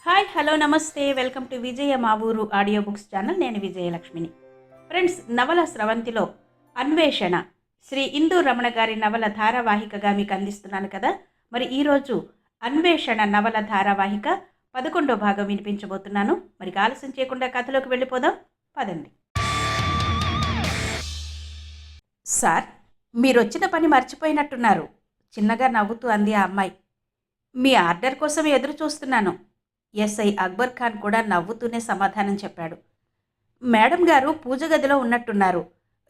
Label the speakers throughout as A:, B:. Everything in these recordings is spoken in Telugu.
A: హాయ్ హలో నమస్తే వెల్కమ్ టు విజయ మా ఊరు ఆడియో బుక్స్ ఛానల్. నేను విజయలక్ష్మిని. ఫ్రెండ్స్, నవల స్రవంతిలో అన్వేషణ శ్రీ ఇందూ రమణ గారి నవల ధారావాహికగా మీకు అందిస్తున్నాను కదా. మరి ఈరోజు అన్వేషణ నవల ధారావాహిక 11వ భాగం వినిపించబోతున్నాను. మరి ఆలస్యం చేయకుండా కథలోకి వెళ్ళిపోదాం, పదండి. సార్, మీరొచ్చిన పని మర్చిపోయినట్టున్నారు, చిన్నగా నవ్వుతూ అంది ఆ అమ్మాయి. మీ ఆర్డర్ కోసం ఎదురు చూస్తున్నాను. ఎస్ఐ అక్బర్ ఖాన్ కూడా నవ్వుతూనే సమాధానం చెప్పాడు. మేడం గారు పూజ గదిలో ఉన్నట్టున్నారు.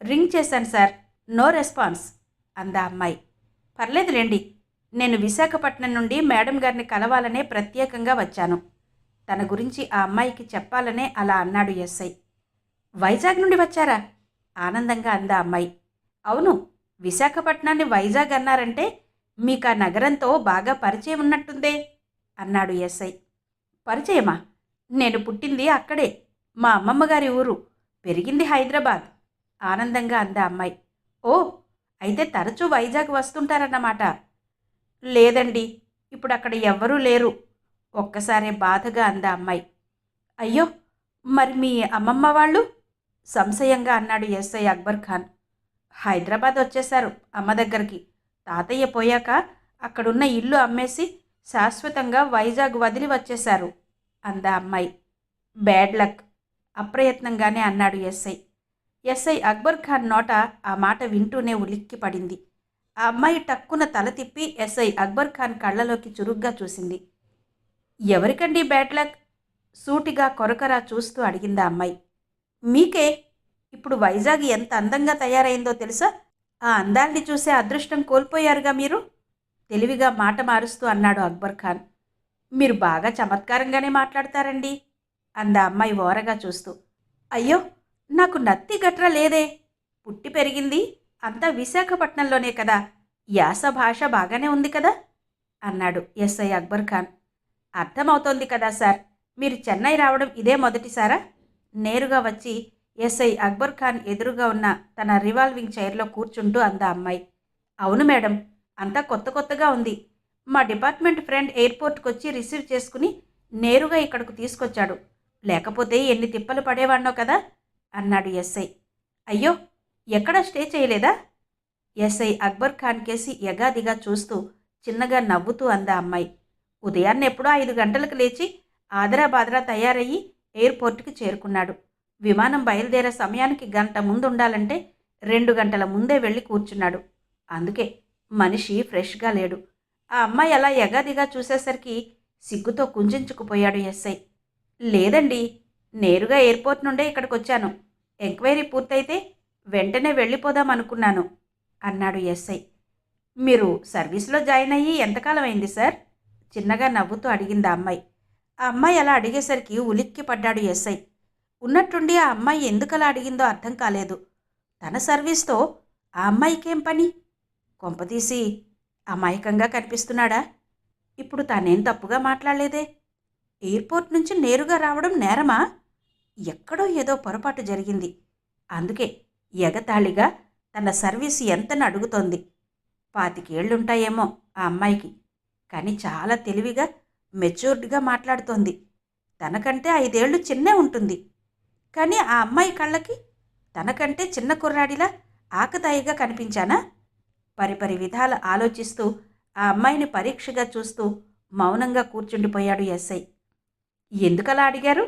A: రింగ్ చేశాను సార్, నో రెస్పాన్స్ అందా అమ్మాయి. పర్లేదులేండి, నేను విశాఖపట్నం నుండి మేడం గారిని కలవాలనే ప్రత్యేకంగా వచ్చాను. తన గురించి ఆ అమ్మాయికి చెప్పాలనే అలా అన్నాడు ఎస్ఐ. వైజాగ్ నుండి వచ్చారా? ఆనందంగా అందా అమ్మాయి. అవును, విశాఖపట్నాన్ని వైజాగ్ అన్నారంటే మీకు ఆ నగరంతో బాగా పరిచయం ఉన్నట్టుందే అన్నాడు ఎస్ఐ. పరిచయమా? నేను పుట్టింది అక్కడే, మా అమ్మమ్మ గారి ఊరు, పెరిగింది హైదరాబాద్ ఆనందంగా అందా అమ్మాయి. ఓ, అయితే తరచూ వైజాగ్ వస్తుంటారన్నమాట. లేదండి, ఇప్పుడు అక్కడ ఎవ్వరూ లేరు ఒక్కసారే బాధగా అందా అమ్మాయి. అయ్యో, మరి మీ అమ్మమ్మ వాళ్ళు? సంశయంగా అన్నాడు ఎస్ఐ అక్బర్ ఖాన్. హైదరాబాద్ వచ్చేశారు అమ్మ దగ్గరికి. తాతయ్య పోయాక అక్కడున్న ఇల్లు అమ్మేసి శాశ్వతంగా వైజాగ్ వదిలి వచ్చేశారు అందా అమ్మాయి. బ్యాడ్ లక్ అప్రయత్నంగానే అన్నాడు ఎస్ఐ. ఎస్ఐ అక్బర్ ఖాన్ నోట ఆ మాట వింటూనే ఉలిక్కి పడింది. ఆ అమ్మాయి టక్కున తల తిప్పి ఎస్ఐ అక్బర్ ఖాన్ కళ్ళలోకి చురుగ్గా చూసింది. ఎవరికండి బ్యాడ్ లక్? సూటిగా కొరకరా చూస్తూ అడిగిందా అమ్మాయి. మీకే. ఇప్పుడు వైజాగ్ ఎంత అందంగా తయారైందో తెలుసా? ఆ అందాల్ని చూసే అదృష్టం కోల్పోయారుగా మీరు తెలివిగా మాట మారుస్తూ అన్నాడు అక్బర్ ఖాన్. మీరు బాగా చమత్కారంగానే మాట్లాడతారండి అందా అమ్మాయి ఓరగా చూస్తూ. అయ్యో, నాకు నత్తి గట్రా లేదే. పుట్టి పెరిగింది అంతా విశాఖపట్నంలోనే కదా, యాస భాష బాగానే ఉంది కదా అన్నాడు ఎస్ఐ అక్బర్ ఖాన్. అర్థమవుతోంది కదా సార్, మీరు చెన్నై రావడం ఇదే మొదటిసారా? నేరుగా వచ్చి ఎస్ఐ అక్బర్ ఖాన్ ఎదురుగా ఉన్న తన రివాల్వింగ్ చైర్లో కూర్చుంటూ అందా అమ్మాయి. అవును మేడం, అంతా కొత్త కొత్తగా ఉంది. మా డిపార్ట్మెంట్ ఫ్రెండ్ ఎయిర్పోర్ట్కి వచ్చి రిసీవ్ చేసుకుని నేరుగా ఇక్కడకు తీసుకొచ్చాడు. లేకపోతే ఎన్ని తిప్పలు పడేవాణ్ణో కదా అన్నాడు ఎస్ఐ. అయ్యో, ఎక్కడా స్టే చేయలేదా? ఎస్ఐ అక్బర్ ఖాన్ కేసి యగాదిగా చూస్తూ చిన్నగా నవ్వుతూ అందా అమ్మాయి. ఉదయాన్నే ఎప్పుడో 5 గంటలకు లేచి ఆదరా బాదరా తయారయ్యి ఎయిర్పోర్ట్కి చేరుకున్నాడు. విమానం బయలుదేరే సమయానికి గంట ముందు ఉండాలంటే 2 గంటల ముందే వెళ్ళి కూర్చున్నాడు. అందుకే మనిషి ఫ్రెష్గా లేడు. ఆ అమ్మాయి అలా యగాదిగా చూసేసరికి సిగ్గుతో కుంజించుకుపోయాడు ఎస్ఐ. లేదండి, నేరుగా ఎయిర్పోర్ట్ నుండే ఇక్కడికి వచ్చాను. ఎంక్వైరీ పూర్తయితే వెంటనే వెళ్ళిపోదాం అనుకున్నాను అన్నాడు ఎస్ఐ. మీరు సర్వీస్లో జాయిన్ అయ్యి ఎంతకాలం అయింది సార్? చిన్నగా నవ్వుతూ అడిగింది ఆ అమ్మాయి. ఆ అమ్మాయి అలా అడిగేసరికి ఉలిక్కి పడ్డాడు ఎస్ఐ. ఉన్నట్టుండి ఆ అమ్మాయి ఎందుకలా అడిగిందో అర్థం కాలేదు. తన సర్వీస్తో ఆ అమ్మాయికేం పని? కొంపతీసి అమాయకంగా కనిపిస్తున్నాడా? ఇప్పుడు తానేం తప్పుగా మాట్లాడలేదే. ఎయిర్పోర్ట్ నుంచి నేరుగా రావడం నేరమా? ఎక్కడో ఏదో పొరపాటు జరిగింది. అందుకే ఎగతాళిగా తన సర్వీస్ ఎంతని అడుగుతోంది. 25 ఏళ్లుంటాయేమో ఆ అమ్మాయికి, కానీ చాలా తెలివిగా మెచ్యూర్డ్గా మాట్లాడుతోంది. తనకంటే 5 ఏళ్ళు చిన్నే ఉంటుంది. కానీ ఆ అమ్మాయి కళ్ళకి తనకంటే చిన్న కుర్రాడిలా ఆకతాయిగా కనిపించానా? పరిపరి విధాల ఆలోచిస్తూ ఆ అమ్మాయిని పరీక్షగా చూస్తూ మౌనంగా కూర్చుండిపోయాడు ఎస్ఐ. ఎందుకలా అడిగారు?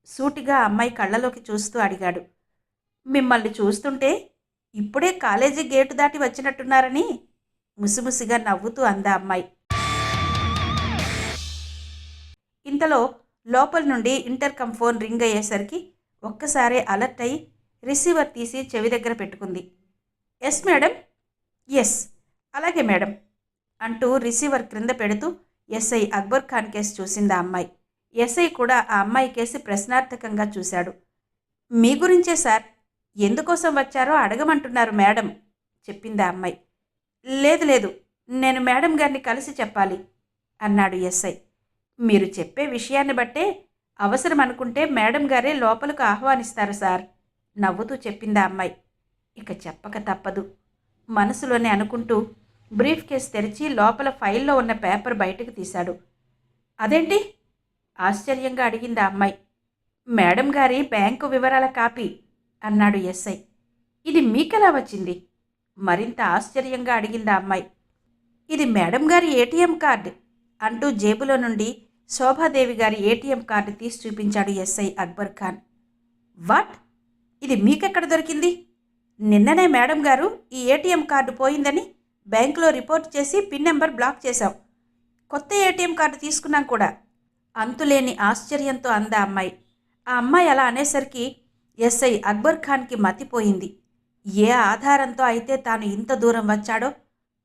A: సూటిగా ఆ అమ్మాయి కళ్ళలోకి చూస్తూ అడిగాడు. మిమ్మల్ని చూస్తుంటే ఇప్పుడే కాలేజీ గేటు దాటి వచ్చినట్టున్నారని ముసిముసిగా నవ్వుతూ అందా అమ్మాయి. ఇంతలో లోపల నుండి ఇంటర్కమ్ ఫోన్ రింగ్ అయ్యేసరికి ఒక్కసారే అలర్ట్ అయి రిసీవర్ తీసి చెవి దగ్గర పెట్టుకుంది. Yes madam. ఎస్, అలాగే మేడం అంటూ రిసీవర్ క్రింద పెడుతూ ఎస్ఐ అక్బర్ ఖాన్ కేసు చూసింది ఆ అమ్మాయి. ఎస్ఐ కూడా ఆ అమ్మాయి కేసి ప్రశ్నార్థకంగా చూశాడు. మీ గురించే సార్, ఎందుకోసం వచ్చారో అడగమంటున్నారు మేడం చెప్పింది ఆ అమ్మాయి. లేదు లేదు, నేను మేడం గారిని కలిసి చెప్పాలి అన్నాడు ఎస్ఐ. మీరు చెప్పే విషయాన్ని బట్టే అవసరం అనుకుంటే మేడం గారే లోపలకు ఆహ్వానిస్తారు సార్ నవ్వుతూ చెప్పింది ఆ అమ్మాయి. ఇక చెప్పక తప్పదు మనసులోనే అనుకుంటూ బ్రీఫ్ కేస్ తెరిచి లోపల ఫైల్లో ఉన్న పేపర్ బయటకు తీశాడు. అదేంటి, ఆశ్చర్యంగా అడిగింది ఆ అమ్మాయి. మేడం గారి బ్యాంకు వివరాల కాపీ అన్నాడు ఎస్ఐ. ఇది మీకెలా వచ్చింది? మరింత ఆశ్చర్యంగా అడిగింది ఆ అమ్మాయి. ఇది మేడం గారి ఏటీఎం కార్డు అంటూ జేబులో నుండి శోభాదేవి గారి ఏటీఎం కార్డు తీసి చూపించాడు ఎస్ఐ అక్బర్ ఖాన్. వాట్? ఇది మీకెక్కడ దొరికింది? నిన్ననే మేడం గారు ఈ ఏటీఎం కార్డు పోయిందని బ్యాంకులో రిపోర్ట్ చేసి పిన్ నెంబర్ బ్లాక్ చేశాం. కొత్త ఏటీఎం కార్డు తీసుకున్నాం కూడా. అంతులేని ఆశ్చర్యంతో అందా అమ్మాయి. ఆ అమ్మాయి అలా అనేసరికి ఎస్ఐ అక్బర్ ఖాన్కి మతిపోయింది. ఏ ఆధారంతో అయితే తాను ఇంత దూరం వచ్చాడో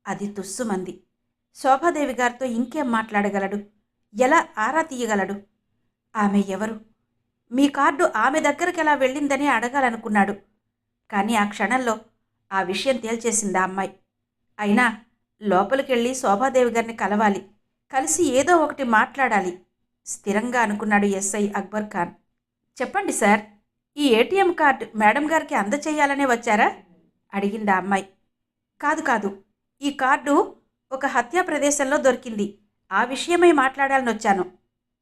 A: అది తుస్సుమంది. శోభాదేవి గారితో ఇంకేం మాట్లాడగలడు? ఎలా ఆరా తీయగలడు? ఆమె ఎవరు? మీ కార్డు ఆమె దగ్గరికి ఎలా వెళ్ళిందని అడగాలనుకున్నాడు. కానీ ఆ క్షణంలో ఆ విషయం తేల్చేసింది ఆ అమ్మాయి. అయినా లోపలికెళ్ళి శోభాదేవి గారిని కలవాలి, కలిసి ఏదో ఒకటి మాట్లాడాలి స్థిరంగా అనుకున్నాడు ఎస్ఐ అక్బర్ ఖాన్. చెప్పండి సార్, ఈ ఏటీఎం కార్డు మేడం గారికి అందచేయాలనే వచ్చారా? అడిగింది ఆ అమ్మాయి. కాదు కాదు, ఈ కార్డు ఒక హత్యా ప్రదేశంలో దొరికింది. ఆ విషయమై మాట్లాడాలని వచ్చాను.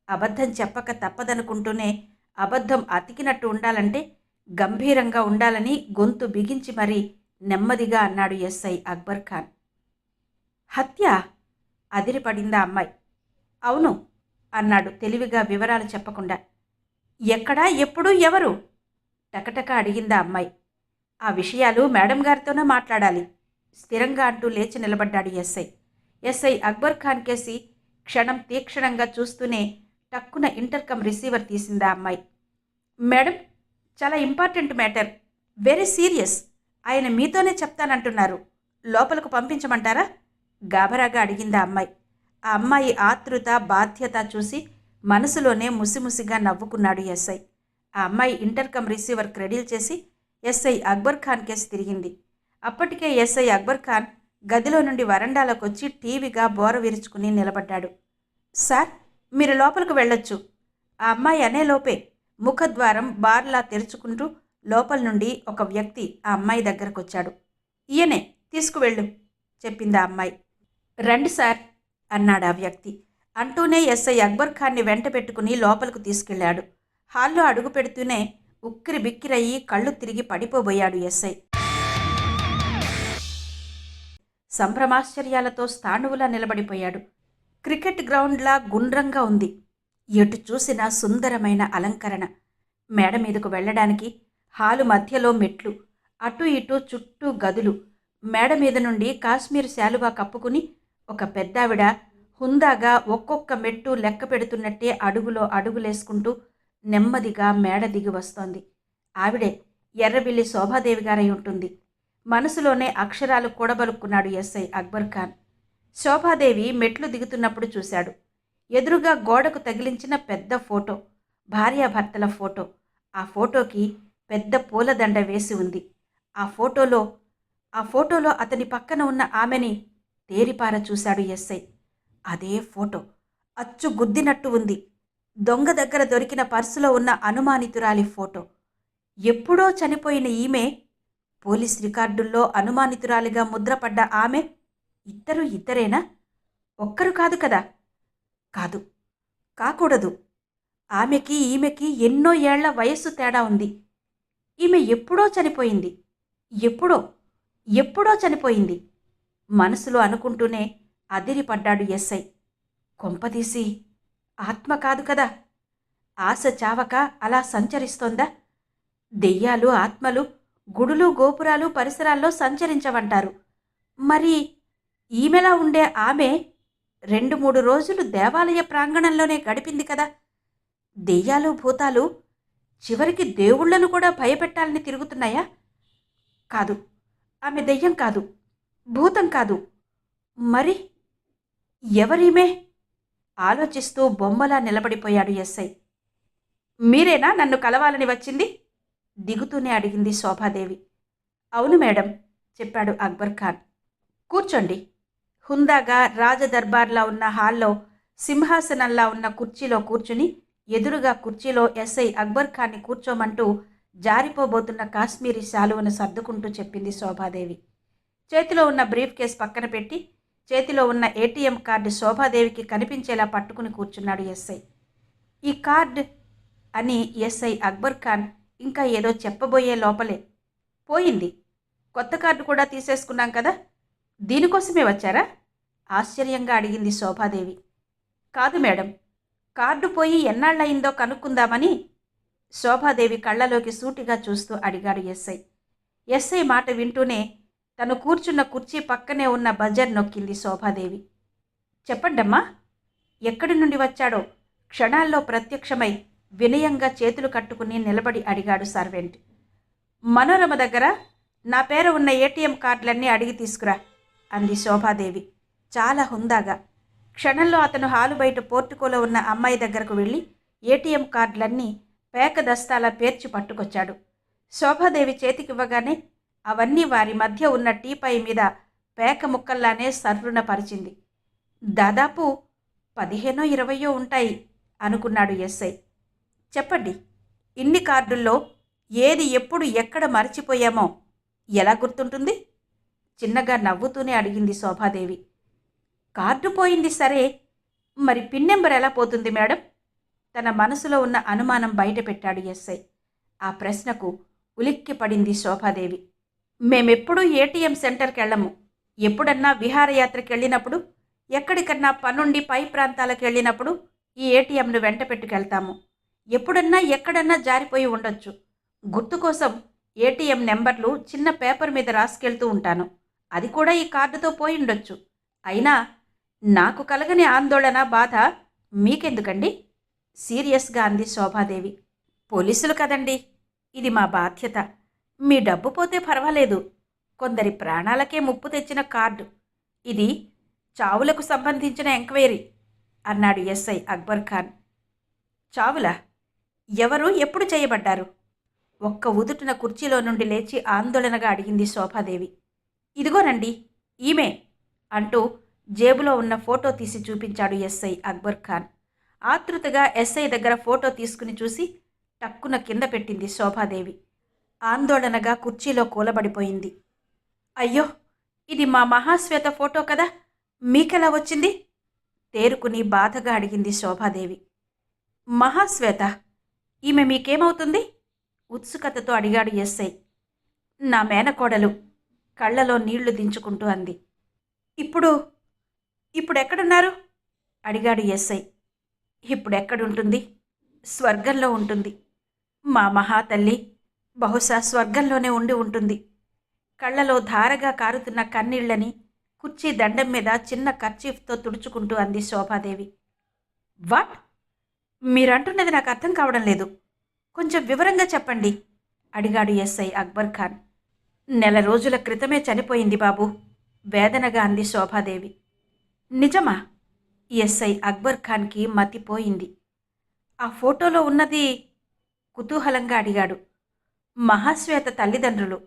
A: అబద్ధం చెప్పక తప్పదనుకుంటూనే అబద్ధం అతికినట్టు ఉండాలంటే గంభీరంగా ఉండాలని గొంతు బిగించి మరీ నెమ్మదిగా అన్నాడు ఎస్ఐ అక్బర్ ఖాన్. హత్య? అదిరిపడిందా అమ్మాయి. అవును అన్నాడు తెలివిగా వివరాలు చెప్పకుండా. ఎక్కడా, ఎప్పుడు, ఎవరు? టకటక అడిగిందా అమ్మాయి. ఆ విషయాలు మేడం గారితోనే మాట్లాడాలి స్థిరంగా అంటూ లేచి నిలబడ్డాడు ఎస్ఐ. ఎస్ఐ అక్బర్ ఖాన్ కేసి క్షణం తీక్షణంగా చూస్తూనే టక్కున ఇంటర్కమ్ రిసీవర్ తీసిందా అమ్మాయి. మేడం, చాలా ఇంపార్టెంట్ మ్యాటర్, వెరీ సీరియస్. ఆయన మీతోనే చెప్తానంటున్నారు. లోపలకు పంపించమంటారా? గాబరాగా అడిగిందా అమ్మాయి. ఆ అమ్మాయి ఆతృత, బాధ్యత చూసి మనసులోనే ముసిముసిగా నవ్వుకున్నాడు ఎస్ఐ. ఆ అమ్మాయి ఇంటర్కమ్ రిసీవర్ క్రెడిల్ చేసి ఎస్ఐ అక్బర్ ఖాన్ కేసి తిరిగింది. అప్పటికే ఎస్ఐ అక్బర్ ఖాన్ గదిలో నుండి వరండాలోకి వచ్చి టీవీగా బోర విరుచుకుని నిలబడ్డాడు. సార్, మీరు లోపలికి వెళ్ళొచ్చు. ఆ అమ్మాయి అనేలోపే ముఖద్వారం బార్లా తెరుచుకుంటూ లోపల నుండి ఒక వ్యక్తి ఆ అమ్మాయి దగ్గరకు వచ్చాడు. ఈయనే, తీసుకువెళ్ళు చెప్పింది ఆ అమ్మాయి. రండి సార్ అన్నాడు ఆ వ్యక్తి. అంటూనే ఎస్ఐ అక్బర్ ఖాన్ని వెంట పెట్టుకుని లోపలికి తీసుకెళ్లాడు. హాల్లో అడుగు పెడుతూనే ఉక్కిరి బిక్కిరయ్యి కళ్ళు తిరిగి పడిపోబోయాడు ఎస్ఐ. సంభ్రమాశ్చర్యాలతో స్థాణువులా నిలబడిపోయాడు. క్రికెట్ గ్రౌండ్లా గుండ్రంగా ఉంది. ఎటు చూసినా సుందరమైన అలంకరణ. మేడ మీదకు వెళ్ళడానికి హాలు మధ్యలో మెట్లు, అటు ఇటు చుట్టూ గదులు. మేడ మీద నుండి కాశ్మీర్ శాలువా కప్పుకుని ఒక పెద్దావిడ హుందాగా ఒక్కొక్క మెట్టు లెక్క పెడుతున్నట్టే అడుగులో అడుగులేసుకుంటూ నెమ్మదిగా మేడ దిగి వస్తోంది. ఆవిడే ఎర్రబిల్లి శోభాదేవి గారై ఉంటుంది. మనసులోనే అక్షరాలు కూడబలుక్కున్నాడు ఎస్ఐ అక్బర్ ఖాన్. శోభాదేవి మెట్లు దిగుతున్నప్పుడు చూశాడు. ఎదురుగా గోడకు తగిలించిన పెద్ద ఫోటో, భార్యాభర్తల ఫోటో. ఆ ఫోటోకి పెద్ద పూలదండ వేసి ఉంది. ఆ ఫోటోలో అతని పక్కన ఉన్న ఆమెని తేరిపార చూశాడు ఎస్ఐ. అదే ఫోటో, అచ్చు గుద్దినట్టు ఉంది. దొంగ దగ్గర దొరికిన పర్సులో ఉన్న అనుమానితురాలి ఫోటో. ఎప్పుడో చనిపోయిన ఈమె, పోలీస్ రికార్డుల్లో అనుమానితురాలిగా ముద్రపడ్డ ఆమె ఇద్దరు ఇద్దరేనా? ఒక్కరు కాదు కదా? కాదు, కాకూడదు. ఆమెకి ఈమెకి ఎన్నో ఏళ్ల వయస్సు తేడా ఉంది. ఈమె ఎప్పుడో చనిపోయింది. ఎప్పుడో చనిపోయింది మనసులో అనుకుంటూనే అదిరిపడ్డాడు ఎస్ఐ. కొంపదీసి ఆత్మ కాదు కదా? ఆశ చావక అలా సంచరిస్తోందా? దెయ్యాలు, ఆత్మలు గుడులు, గోపురాలు, పరిసరాల్లో సంచరించవంటారు. మరి ఈమెలా ఉండే ఆమె 2-3 రోజులు దేవాలయ ప్రాంగణంలోనే గడిపింది కదా? దెయ్యాలు, భూతాలు చివరికి దేవుళ్లను కూడా భయపెట్టాలని తిరుగుతున్నాయా? కాదు, ఆమె దెయ్యం కాదు, భూతం కాదు. మరి ఎవరీమే? ఆలోచిస్తూ బొమ్మలా నిలబడిపోయాడు ఎస్ఐ. మీరేనా నన్ను కలవాలని వచ్చింది? దిగుతూనే అడిగింది శోభాదేవి. అవును మేడం చెప్పాడు అక్బర్ ఖాన్. కూర్చోండి. హుందాగా రాజదర్బార్లా ఉన్న హాల్లో సింహాసనంలా ఉన్న కుర్చీలో కూర్చుని ఎదురుగా కుర్చీలో ఎస్ఐ అక్బర్ ఖాన్ని కూర్చోమంటూ జారిపోబోతున్న కాశ్మీరీ శాలువను సర్దుకుంటూ చెప్పింది శోభాదేవి. చేతిలో ఉన్న బ్రీఫ్ కేస్ పక్కన పెట్టి చేతిలో ఉన్న ఏటీఎం కార్డు శోభాదేవికి కనిపించేలా పట్టుకుని కూర్చున్నాడు ఎస్ఐ. ఈ కార్డ్ అని ఎస్ఐ అక్బర్ ఖాన్ ఇంకా ఏదో చెప్పబోయే లోపలే, పోయింది, కొత్త కార్డు కూడా తీసేసుకున్నాం కదా, దీనికోసమే వచ్చారా? ఆశ్చర్యంగా అడిగింది శోభాదేవి. కాదు మేడం, కార్డు పోయి ఎన్నాళ్ళయిందో కనుక్కుందామని. శోభాదేవి కళ్ళలోకి సూటిగా చూస్తూ అడిగాడు ఎస్ఐ. ఎస్ఐ మాట వింటూనే తను కూర్చున్న కుర్చీ పక్కనే ఉన్న బజర్ నొక్కింది శోభాదేవి. చెప్పండమ్మా. ఎక్కడి నుండి వచ్చాడో క్షణాల్లో ప్రత్యక్షమై వినయంగా చేతులు కట్టుకుని నిలబడి అడిగాడు సర్వెంట్. మనోరమ దగ్గర నా పేరు ఉన్న ఏటీఎం కార్డులన్నీ అడిగి తీసుకురా అంది శోభాదేవి చాలా హుందాగా. క్షణంలో అతను హాలు బయట పోర్టుకోలో ఉన్న అమ్మాయి దగ్గరకు వెళ్ళి ఏటీఎం కార్డులన్నీ పేక దస్తాలా పేర్చి పట్టుకొచ్చాడు. శోభాదేవి చేతికివ్వగానే అవన్నీ వారి మధ్య ఉన్న టీపై మీద పేక ముక్కల్లానే సర్రున పరిచింది. దాదాపు 15-20 ఉంటాయి అనుకున్నాడు ఎస్ఐ. చెప్పండి, ఇన్ని కార్డుల్లో ఏది ఎప్పుడు ఎక్కడ మర్చిపోయామో ఎలా గుర్తుంటుంది? చిన్నగా నవ్వుతూనే అడిగింది శోభాదేవి. కార్డు పోయింది సరే, మరి పిన్ నెంబర్ ఎలా పోతుంది మేడం? తన మనసులో ఉన్న అనుమానం బయటపెట్టాడు ఎస్ఐ. ఆ ప్రశ్నకు ఉలిక్కి పడింది శోభాదేవి. మేమెప్పుడూ ఏటీఎం సెంటర్కి వెళ్ళము. ఎప్పుడన్నా విహారయాత్రకి వెళ్ళినప్పుడు, ఎక్కడికన్నా పనుండి పై ప్రాంతాలకు వెళ్ళినప్పుడు ఈ ఏటీఎంను వెంట పెట్టుకెళ్తాము. ఎప్పుడన్నా ఎక్కడన్నా జారిపోయి ఉండొచ్చు. గుర్తు కోసం ఏటీఎం నెంబర్లు చిన్న పేపర్ మీద రాసుకెళ్తూ ఉంటాను. అది కూడా ఈ కార్డుతో పోయి ఉండొచ్చు. అయినా నాకు కలగని ఆందోళన, బాధ మీకెందుకండి? సీరియస్గా అంది శోభాదేవి. పోలీసులు కదండి, ఇది మా బాధ్యత. మీ డబ్బు పోతే పర్వాలేదు, కొందరి ప్రాణాలకే ముప్పు తెచ్చిన కార్డు ఇది. చావులకు సంబంధించిన ఎంక్వైరీ అన్నాడు ఎస్ఐ అక్బర్ ఖాన్. చావులా? ఎవరు ఎప్పుడు చేయబడ్డారు? ఒక్క ఉదుటున కుర్చీలో నుండి లేచి ఆందోళనగా అడిగింది శోభాదేవి. ఇదిగోనండి ఈమె అంటూ జేబులో ఉన్న ఫోటో తీసి చూపించాడు ఎస్ఐ అక్బర్ ఖాన్. ఆతృతగా ఎస్ఐ దగ్గర ఫోటో తీసుకుని చూసి టక్కున కింద పెట్టింది శోభాదేవి. ఆందోళనగా కుర్చీలో కూలబడిపోయింది. అయ్యో, ఇది మా మహాశ్వేత ఫోటో కదా, మీకెలా వచ్చింది? తేరుకుని బాధగా అడిగింది శోభాదేవి. మహాశ్వేత? ఈమె మీకేమవుతుంది? ఉత్సుకతతో అడిగాడు ఎస్ఐ. నా మేనకోడలు, కళ్ళలో నీళ్లు దించుకుంటూ అంది. ఇప్పుడెక్కడున్నారు అడిగాడు ఎస్ఐ. ఇప్పుడెక్కడుంటుంది? స్వర్గంలో ఉంటుంది. మా మహాతల్లి బహుశా స్వర్గంలోనే ఉండి ఉంటుంది. కళ్ళలో ధారగా కారుతున్న కన్నీళ్లని కుర్చీ దండం మీద చిన్న కర్చీఫ్తో తుడుచుకుంటూ అంది శోభాదేవి. వాట్? మీరంటున్నది నాకు అర్థం కావడం లేదు, కొంచెం వివరంగా చెప్పండి అడిగాడు ఎస్ఐ అక్బర్ ఖాన్. 4 రోజుల క్రితమే చనిపోయింది బాబు, వేదనగా అంది శోభాదేవి. నిజమా? ఎస్ఐ అక్బర్ ఖాన్కి మతిపోయింది. ఆ ఫోటోలో ఉన్నది? కుతూహలంగా అడిగాడు. మహాశ్వేత తల్లిదండ్రులు.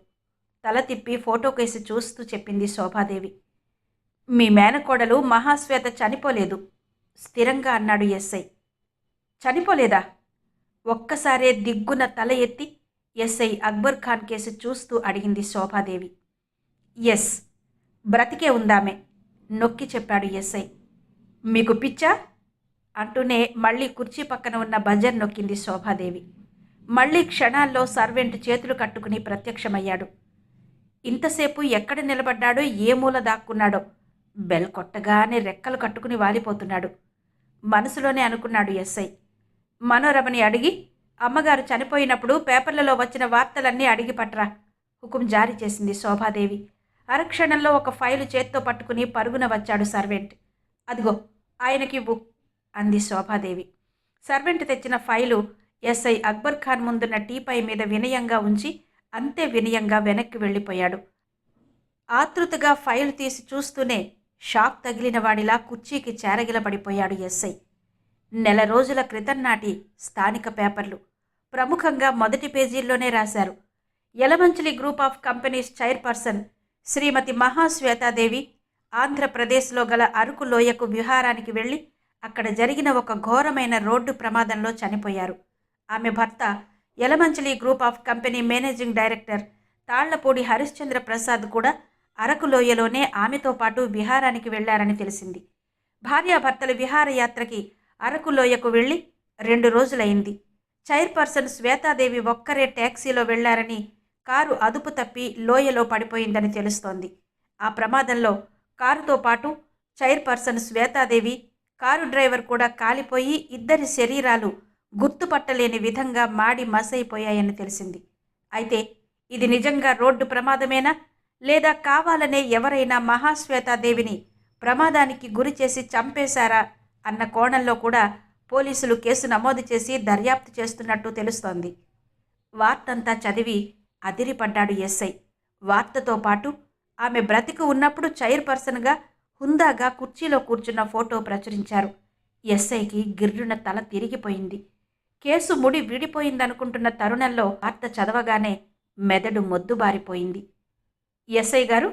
A: తల తిప్పి ఫోటోకేసి చూస్తూ చెప్పింది శోభాదేవి. మీ మేనకోడలు మహాశ్వేత చనిపోలేదు, స్థిరంగా అన్నాడు ఎస్ఐ. చనిపోలేదా? ఒక్కసారే దిగ్గున తల ఎత్తి ఎస్ఐ అక్బర్ ఖాన్ కేసి చూస్తూ అడిగింది శోభాదేవి. ఎస్, బ్రతికే ఉందామే, నొక్కి చెప్పాడు ఎస్ఐ. మీకు పిచ్చా అంటూనే మళ్ళీ కుర్చీ పక్కన ఉన్న బజర్ నొక్కింది శోభాదేవి. మళ్ళీ క్షణాల్లో సర్వెంట్ చేతులు కట్టుకుని ప్రత్యక్షమయ్యాడు. ఇంతసేపు ఎక్కడ నిలబడ్డాడో, ఏ మూల దాక్కున్నాడో, బెల్ కొట్టగానే రెక్కలు కట్టుకుని వాలిపోతున్నాడు. మనసులోనే అనుకున్నాడు ఎస్ఐ. మనోరమని అడిగి, అమ్మగారు చనిపోయినప్పుడు పేపర్లలో వచ్చిన వార్తలన్నీ అడిగి పట్రా హుకుం జారీ చేసింది శోభాదేవి. అరక్షణంలో ఒక ఫైలు చేత్తో పట్టుకుని పరుగున వచ్చాడు సర్వెంట్. అదిగో ఆయనకివ్వు అంది శోభాదేవి. సర్వెంట్ తెచ్చిన ఫైలు ఎస్ఐ అక్బర్ ఖాన్ ముందున్న టీపై మీద వినయంగా ఉంచి అంతే వినయంగా వెనక్కి వెళ్ళిపోయాడు. ఆతృతగా ఫైల్ తీసి చూస్తూనే షాక్ తగిలిన వాడిలా కుర్చీకి చేరగిలబడిపోయాడు ఎస్ఐ. 4 రోజుల క్రితం నాటి స్థానిక పేపర్లు ప్రముఖంగా మొదటి పేజీల్లోనే రాశారు. Yalamanchili group of companies chairperson Shrimati Mahasweta Devi ఆంధ్రప్రదేశ్లో గల అరకు లోయకు విహారానికి వెళ్ళి అక్కడ జరిగిన ఒక ఘోరమైన రోడ్డు ప్రమాదంలో చనిపోయారు. ఆమె భర్త Yalamanchili group of company managing director Tallapudi Harishchandra Prasad కూడా అరకు లోయలోనే ఆమెతో పాటు విహారానికి వెళ్లారని తెలిసింది. భార్యాభర్తలు విహారయాత్రకి అరకు లోయకు వెళ్ళి 2 రోజులైంది. చైర్పర్సన్ శ్వేతాదేవి ఒక్కరే ట్యాక్సీలో వెళ్లారని, కారు అదుపు తప్పి లోయలో పడిపోయిందని తెలుస్తోంది. ఆ ప్రమాదంలో కారుతో పాటు చైర్పర్సన్ శ్వేతాదేవి, కారు డ్రైవర్ కూడా కాలిపోయి ఇద్దరి శరీరాలు గుర్తుపట్టలేని విధంగా మాడి మసైపోయాయని తెలిసింది. అయితే ఇది నిజంగా రోడ్డు ప్రమాదమేనా, లేదా కావాలనే ఎవరైనా మహాశ్వేతాదేవిని ప్రమాదానికి గురిచేసి చంపేశారా అన్న కోణంలో కూడా పోలీసులు కేసు నమోదు చేసి దర్యాప్తు చేస్తున్నట్టు తెలుస్తోంది. వార్తంతా చదివి అదిరిపడ్డాడు ఎస్ఐ. వార్తతో పాటు ఆమె బ్రతికి ఉన్నప్పుడు చైర్పర్సన్గా హుందాగా కుర్చీలో కూర్చున్న ఫోటో ప్రచురించారు. ఎస్ఐకి గిర్రున తల తిరిగిపోయింది. కేసు ముడి విడిపోయిందనుకుంటున్న తరుణంలో వార్త చదవగానే మెదడు మొద్దుబారిపోయింది. ఎస్ఐ గారు,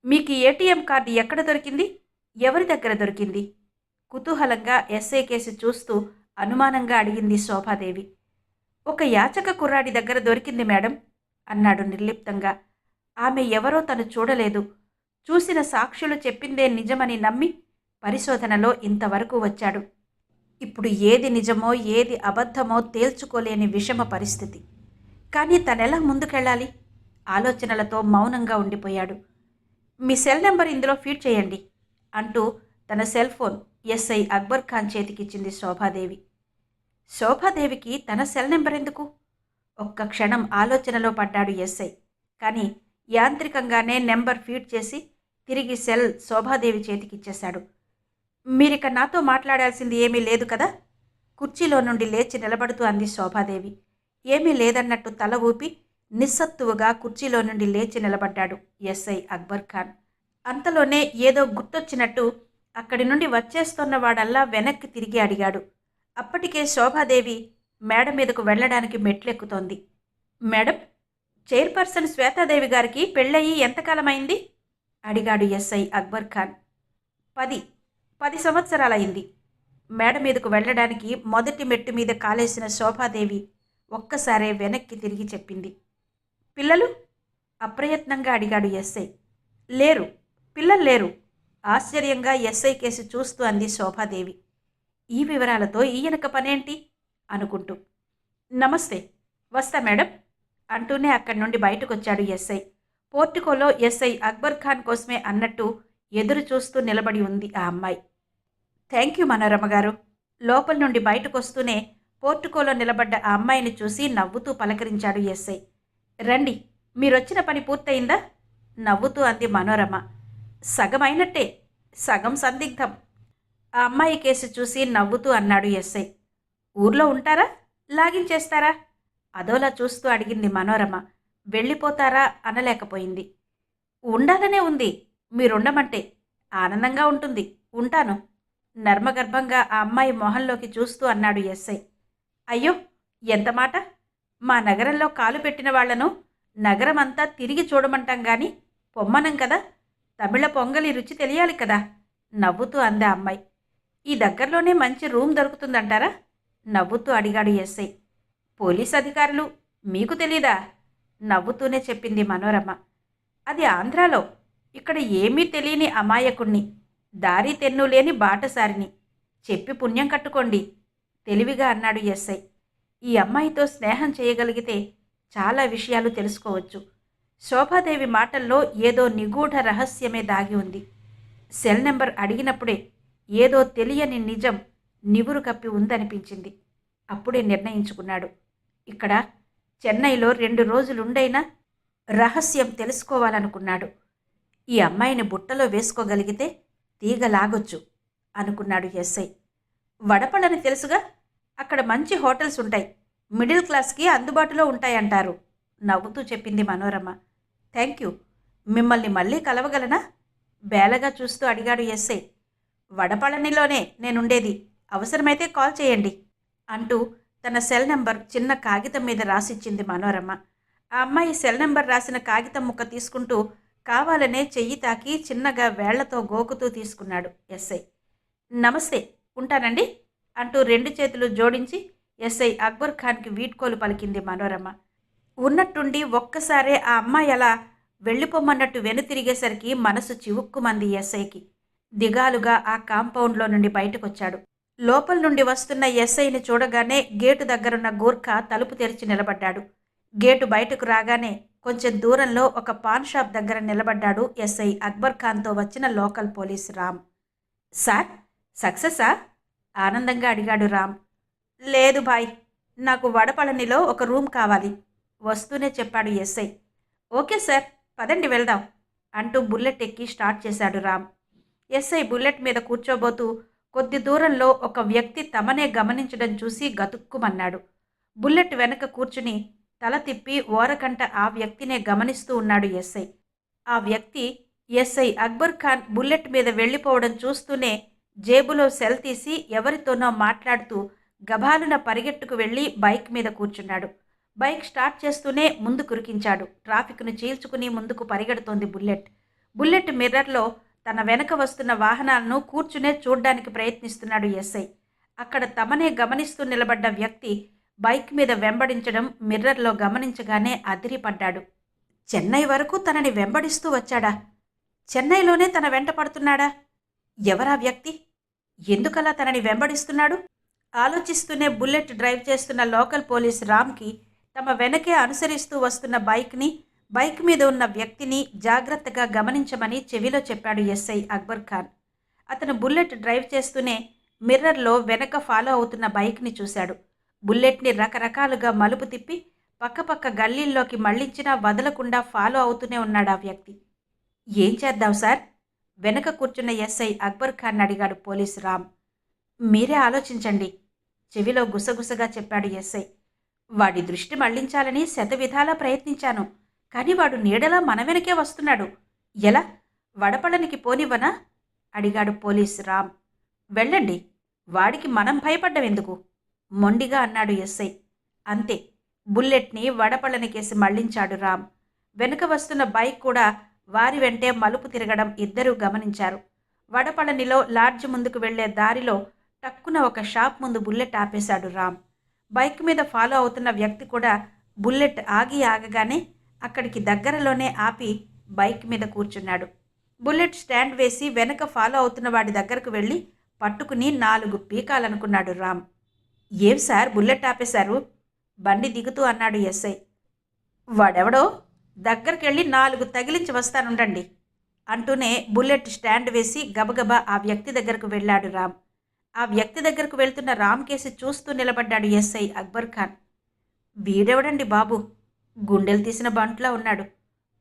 A: మీకు ఏటీఎం కార్డు ఎక్కడ దొరికింది? ఎవరి దగ్గర దొరికింది? కుతూహలంగా ఎస్ఐ కేసు చూస్తూ అనుమానంగా అడిగింది శోభాదేవి. ఒక యాచక కుర్రాడి దగ్గర దొరికింది మేడం అన్నాడు నిర్లిప్తంగా. ఆమె ఎవరో తను చూడలేదు. చూసిన సాక్షులు చెప్పిందే నిజమని నమ్మి పరిశోధనలో ఇంతవరకు వచ్చాడు. ఇప్పుడు ఏది నిజమో ఏది అబద్ధమో తేల్చుకోలేని విషమ పరిస్థితి. కానీ తనెలా ముందుకెళ్ళాలి? ఆలోచనలతో మౌనంగా ఉండిపోయాడు. మీ సెల్ నెంబర్ ఇందులో ఫీడ్ చేయండి అంటూ తన cell phone SI Akbar Khan చేతికిచ్చింది శోభాదేవి. శోభాదేవికి తన సెల్ నెంబర్ ఎందుకు? ఒక్క క్షణం ఆలోచనలో పడ్డాడు ఎస్ఐ. కానీ యాంత్రికంగానే నెంబర్ ఫీడ్ చేసి తిరిగి సెల్ శోభాదేవి చేతికిచ్చేశాడు. మీరిక నాతో మాట్లాడాల్సింది ఏమీ లేదు కదా? కుర్చీలో నుండి లేచి నిలబడుతూ అంది శోభాదేవి. ఏమీ లేదన్నట్టు తల ఊపి నిస్సత్తువుగా కుర్చీలో నుండి లేచి నిలబడ్డాడు ఎస్ఐ అక్బర్ ఖాన్. అంతలోనే ఏదో గుర్తొచ్చినట్టు అక్కడి నుండి వచ్చేస్తున్నవాడల్లా వెనక్కి తిరిగి అడిగాడు. అప్పటికే శోభాదేవి మేడ మీదకు వెళ్ళడానికి మెట్లెక్కుతోంది. మేడం, చైర్పర్సన్ శ్వేతాదేవి గారికి పెళ్ళయి ఎంతకాలమైంది? అడిగాడు ఎస్ఐ అక్బర్ ఖాన్. 10 సంవత్సరాలైంది. మేడ మీదకు వెళ్ళడానికి మొదటి మెట్టు మీద కాలేసిన శోభాదేవి ఒక్కసారే వెనక్కి తిరిగి చెప్పింది. పిల్లలు? అప్రయత్నంగా అడిగాడు ఎస్ఐ. లేరు, పిల్లలు లేరు. ఆశ్చర్యంగా ఎస్ఐ కేసు చూస్తూ అంది శోభాదేవి. ఈ వివరాలతో ఈయనక పనేంటి అనుకుంటూ. నమస్తే, వస్తా మేడం అంటూనే అక్కడి నుండి బయటకొచ్చాడు ఎస్ఐ. పోర్టికోలో ఎస్ఐ అక్బర్ ఖాన్ కోసమే అన్నట్టు ఎదురు చూస్తూ నిలబడి ఉంది ఆ అమ్మాయి. థ్యాంక్ యూ మనోరమ గారు. లోపల నుండి బయటకొస్తూనే పోర్టికోలో నిలబడ్డ ఆ అమ్మాయిని చూసి నవ్వుతూ పలకరించాడు ఎస్ఐ. రండి, మీరొచ్చిన పని పూర్తయిందా? నవ్వుతూ అంది మనోరమ. సగమైనట్టే, సగం సందిగ్ధం. ఆ అమ్మాయి కేసు చూసి నవ్వుతూ అన్నాడు ఎస్ఐ. ఊర్లో ఉంటారా, లాగించేస్తారా? అదోలా చూస్తూ అడిగింది మనోరమ. వెళ్ళిపోతారా అనలేకపోయింది. ఉండాలనే ఉంది, మీరుండమంటే. ఆనందంగా ఉంటుంది, ఉంటాను. నర్మగర్భంగా ఆ అమ్మాయి మొహంలోకి చూస్తూ అన్నాడు ఎస్ఐ. అయ్యో, ఎంత మాట! మా నగరంలో కాలు పెట్టిన వాళ్లను నగరమంతా తిరిగి చూడమంటాం గాని పొమ్మనం కదా. తమిళ పొంగలి రుచి తెలియాలి కదా నవ్వుతూ అందా అమ్మాయి. ఈ దగ్గరలోనే మంచి రూమ్ దొరుకుతుందంటారా? నవ్వుతూ అడిగాడు ఎస్ఐ. పోలీస్ అధికారులు, మీకు తెలీదా? నవ్వుతూనే చెప్పింది మనోరమ. అది ఆంధ్రాలో. ఇక్కడ ఏమీ తెలియని అమాయకుణ్ణి, దారి తెన్ను లేని బాటసారిని. చెప్పి పుణ్యం కట్టుకోండి తెలివిగా అన్నాడు ఎస్ఐ. ఈ అమ్మాయితో స్నేహం చేయగలిగితే చాలా విషయాలు తెలుసుకోవచ్చు. శోభాదేవి మాటల్లో ఏదో నిగూఢ రహస్యమే దాగి ఉంది. సెల్ నెంబర్ అడిగినప్పుడే ఏదో తెలియని నిజం నివురు కప్పి ఉందనిపించింది. అప్పుడే నిర్ణయించుకున్నాడు, ఇక్కడ చెన్నైలో 2 రోజులుండైనా రహస్యం తెలుసుకోవాలనుకున్నాడు. ఈ అమ్మాయిని బుట్టలో వేసుకోగలిగితే తీగలాగొచ్చు అనుకున్నాడు ఎస్ఐ. వడపళ్ళని తెలుసుగా, అక్కడ మంచి హోటల్స్ ఉంటాయి, మిడిల్ క్లాస్కి అందుబాటులో ఉంటాయంటారు నవ్వుతూ చెప్పింది మనోరమ. Thank you. మిమ్మల్ని మళ్ళీ కలవగలనా? బేలగా చూస్తూ అడిగాడు ఎస్ఐ. వడపళనిలోనే నేనుండేది, అవసరమైతే కాల్ చేయండి అంటూ తన సెల్ నెంబర్ చిన్న కాగితం మీద రాసిచ్చింది మనోరమ. ఆ అమ్మాయి సెల్ నెంబర్ రాసిన కాగితం ముక్క తీసుకుంటూ కావాలనే చెయ్యి తాకి చిన్నగా వేళ్లతో గోకుతూ తీసుకున్నాడు ఎస్ఐ. నమస్తే, ఉంటానండి అంటూ 2 చేతులు జోడించి ఎస్ఐ అక్బర్ ఖాన్కి వీడ్కోలు పలికింది మనోరమ. ఉన్నట్టుండి ఒక్కసారే ఆ అమ్మాయి అలా వెళ్ళిపోమన్నట్టు వెనుతిరిగేసరికి మనసు చివుక్కుమంది ఎస్ఐకి. దిగాలుగా ఆ కాంపౌండ్లో నుండి బయటకొచ్చాడు. లోపల నుండి వస్తున్న ఎస్ఐని చూడగానే గేటు దగ్గరున్న గూర్ఖా తలుపు తెరిచి నిలబడ్డాడు. గేటు బయటకు రాగానే కొంచెం దూరంలో ఒక పాన్ షాప్ దగ్గర నిలబడ్డాడు ఎస్ఐ అక్బర్ ఖాన్తో వచ్చిన లోకల్ పోలీస్ రామ్. సార్, సక్సెసా? ఆనందంగా అడిగాడు రామ్. లేదు భాయ్, నాకు వడపళనిలో ఒక రూమ్ కావాలి వస్తూనే చెప్పాడు ఎస్ఐ. ఓకే సార్, పదండి వెళ్దాం అంటూ బుల్లెట్ ఎక్కి స్టార్ట్ చేశాడు రామ్. ఎస్ఐ బుల్లెట్ మీద కూర్చోబోతూ కొద్ది దూరంలో ఒక వ్యక్తి తమనే గమనించడం చూసి గతుక్కుమన్నాడు. బుల్లెట్ వెనక కూర్చుని తల తిప్పి ఓరకంట ఆ వ్యక్తినే గమనిస్తూ ఉన్నాడు ఎస్ఐ. ఆ వ్యక్తి ఎస్ఐ అక్బర్ ఖాన్ బుల్లెట్ మీద వెళ్ళిపోవడం చూస్తూనే జేబులో సెల్ తీసి ఎవరితోనో మాట్లాడుతూ గభాలున పరిగెట్టుకు వెళ్ళి బైక్ మీద కూర్చున్నాడు. బైక్ స్టార్ట్ చేస్తూనే ముందు కురికించాడు. ట్రాఫిక్ను చీల్చుకుని ముందుకు పరిగెడుతోంది బుల్లెట్. బుల్లెట్ మిర్రర్లో తన వెనక వస్తున్న వాహనాలను కూర్చునే చూడ్డానికి ప్రయత్నిస్తున్నాడు ఎస్ఐ. అక్కడ తమనే గమనిస్తూ నిలబడ్డ వ్యక్తి బైక్ మీద వెంబడించడం మిర్రర్లో గమనించగానే అదిరిపడ్డాడు. చెన్నై వరకు తనని వెంబడిస్తూ వచ్చాడా? చెన్నైలోనే తన వెంట పడుతున్నాడా? ఎవరా వ్యక్తి? ఎందుకలా తనని వెంబడిస్తున్నాడు? ఆలోచిస్తూనే బుల్లెట్ డ్రైవ్ చేస్తున్న లోకల్ పోలీస్ రామ్కి తమ వెనకే అనుసరిస్తూ వస్తున్న బైక్ మీద ఉన్న వ్యక్తిని జాగ్రత్తగా గమనించమని చెవిలో చెప్పాడు ఎస్ఐ అక్బర్ ఖాన్. అతను బుల్లెట్ డ్రైవ్ చేస్తూనే మిర్రర్లో వెనక ఫాలో అవుతున్న బైక్ని చూశాడు. బుల్లెట్ని రకరకాలుగా మలుపు తిప్పి పక్కపక్క గల్లీల్లోకి మళ్లించినా వదలకుండా ఫాలో అవుతూనే ఉన్నాడు ఆ వ్యక్తి. ఏం చేద్దాం సార్? వెనక కూర్చున్న ఎస్ఐ అక్బర్ ఖాన్ అడిగాడు పోలీస్ రామ్. మీరే ఆలోచించండి, చెవిలో గుసగుసగా చెప్పాడు ఎస్ఐ. వాడి దృష్టి మళ్లించాలని శతవిధాలా ప్రయత్నించాను, కానీ వాడు నీడలా మన వెనకే వస్తున్నాడు. ఎలా? వడపళనికి పోనివ్వనా? అడిగాడు పోలీస్ రామ్. వెళ్ళండి, వాడికి మనం భయపడ్డం ఎందుకు? మొండిగా అన్నాడు ఎస్ఐ. అంతే, బుల్లెట్ని వడపళనికేసి మళ్లించాడు రామ్. వెనుక వస్తున్న బైక్ కూడా వారి వెంటే మలుపు తిరగడం ఇద్దరూ గమనించారు. వడపళనిలో లాడ్జ్ ముందుకు వెళ్లే దారిలో టక్కున ఒక షాప్ ముందు బుల్లెట్ ఆపేశాడు రామ్. బైక్ మీద ఫాలో అవుతున్న వ్యక్తి కూడా బుల్లెట్ ఆగగానే అక్కడికి దగ్గరలోనే ఆపి బైక్ మీద కూర్చున్నాడు. బుల్లెట్ స్టాండ్ వేసి వెనక ఫాలో అవుతున్న వాడి దగ్గరకు వెళ్ళి పట్టుకుని 4 పీకాలనుకున్నాడు రామ్. ఏం సార్, బుల్లెట్ ఆపేశారు? బండి దిగుతూ అన్నాడు ఎస్ఐ. వాడెవడో, దగ్గరికెళ్ళి 4 తగిలించి వస్తానుండండి అంటూనే బుల్లెట్ స్టాండ్ వేసి గబగబా ఆ వ్యక్తి దగ్గరకు వెళ్ళాడు రామ్. ఆ వ్యక్తి దగ్గరకు వెళ్తున్న రామ్ కేసి చూస్తూ నిలబడ్డాడు ఎస్ఐ అక్బర్ ఖాన్. వీడెవడండి బాబు, గుండెలు తీసిన బంట్లా ఉన్నాడు.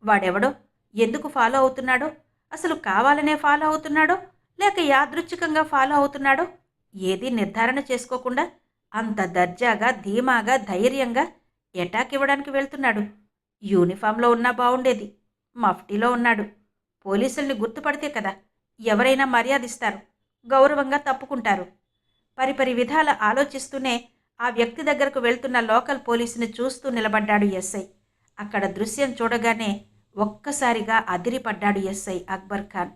A: వాడెవడో, ఎందుకు ఫాలో అవుతున్నాడో, అసలు కావాలనే ఫాలో అవుతున్నాడో లేక యాదృచ్ఛికంగా ఫాలో అవుతున్నాడో ఏదీ నిర్ధారణ చేసుకోకుండా అంత దర్జాగా, ధీమాగా, ధైర్యంగా ఎటాక్ ఇవ్వడానికి వెళ్తున్నాడు. యూనిఫామ్లో ఉన్నా బాగుండేది, మఫ్టీలో ఉన్నాడు. పోలీసుల్ని గుర్తుపడితే కదా ఎవరైనా మర్యాదిస్తారు, గౌరవంగా తప్పుకుంటారు. పరిపరి విధాల ఆలోచిస్తూనే ఆ వ్యక్తి దగ్గరకు వెళ్తున్న లోకల్ పోలీసుని చూస్తూ నిలబడ్డాడు ఎస్ఐ. అక్కడ దృశ్యం చూడగానే ఒక్కసారిగా అదిరిపడ్డాడు ఎస్ఐ అక్బర్ ఖాన్.